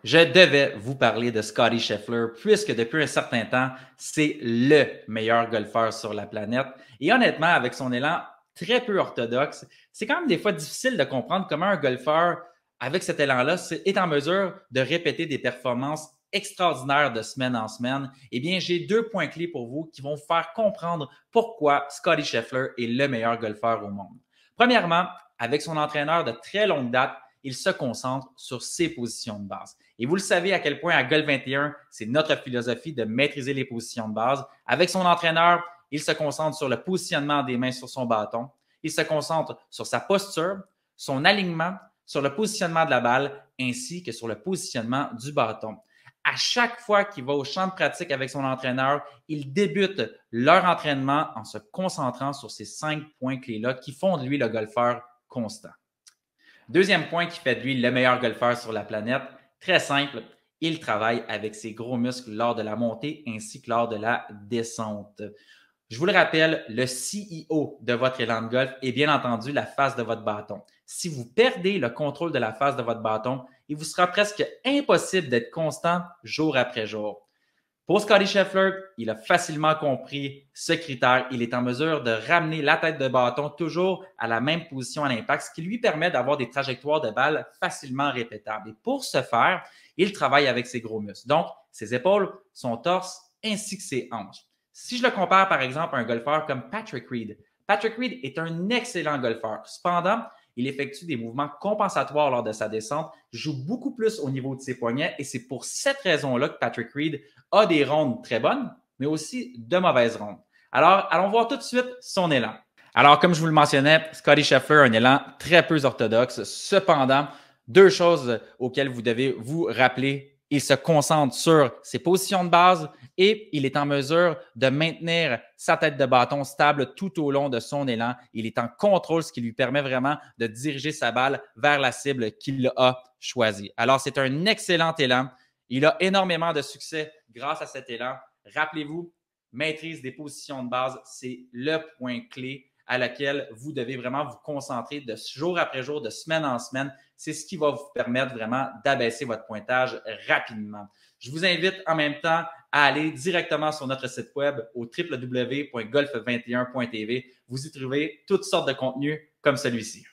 Je devais vous parler de Scottie Scheffler puisque depuis un certain temps, c'est le meilleur golfeur sur la planète. Et honnêtement, avec son élan très peu orthodoxe, c'est quand même des fois difficile de comprendre comment un golfeur, avec cet élan-là, est en mesure de répéter des performances extraordinaires de semaine en semaine. Eh bien, j'ai deux points clés pour vous qui vont vous faire comprendre pourquoi Scottie Scheffler est le meilleur golfeur au monde. Premièrement, avec son entraîneur de très longue date, il se concentre sur ses positions de base. Et vous le savez à quel point à Golf 21, c'est notre philosophie de maîtriser les positions de base. Avec son entraîneur, il se concentre sur le positionnement des mains sur son bâton. Il se concentre sur sa posture, son alignement, sur le positionnement de la balle, ainsi que sur le positionnement du bâton. À chaque fois qu'il va au champ de pratique avec son entraîneur, il débute leur entraînement en se concentrant sur ces 5 points clés-là qui font de lui le golfeur constant. Deuxième point qui fait de lui le meilleur golfeur sur la planète, très simple, il travaille avec ses gros muscles lors de la montée ainsi que lors de la descente. Je vous le rappelle, le CEO de votre élan de golf est bien entendu la face de votre bâton. Si vous perdez le contrôle de la face de votre bâton, il vous sera presque impossible d'être constant jour après jour. Pour Scottie Scheffler, il a facilement compris ce critère. Il est en mesure de ramener la tête de bâton toujours à la même position à l'impact, ce qui lui permet d'avoir des trajectoires de balle facilement répétables. Et pour ce faire, il travaille avec ses gros muscles, donc ses épaules, son torse ainsi que ses hanches. Si je le compare par exemple à un golfeur comme Patrick Reed, Patrick Reed est un excellent golfeur. Cependant, il effectue des mouvements compensatoires lors de sa descente, joue beaucoup plus au niveau de ses poignets et c'est pour cette raison-là que Patrick Reed a des rondes très bonnes, mais aussi de mauvaises rondes. Alors, allons voir tout de suite son élan. Alors, comme je vous le mentionnais, Scottie Scheffler a un élan très peu orthodoxe. Cependant, deux choses auxquelles vous devez vous rappeler. Il se concentre sur ses positions de base et il est en mesure de maintenir sa tête de bâton stable tout au long de son élan. Il est en contrôle, ce qui lui permet vraiment de diriger sa balle vers la cible qu'il a choisie. Alors, c'est un excellent élan. Il a énormément de succès grâce à cet élan. Rappelez-vous, maîtrise des positions de base, c'est le point clé à laquelle vous devez vraiment vous concentrer de jour après jour, de semaine en semaine. C'est ce qui va vous permettre vraiment d'abaisser votre pointage rapidement. Je vous invite en même temps à aller directement sur notre site web au www.golf21.tv. Vous y trouvez toutes sortes de contenus comme celui-ci.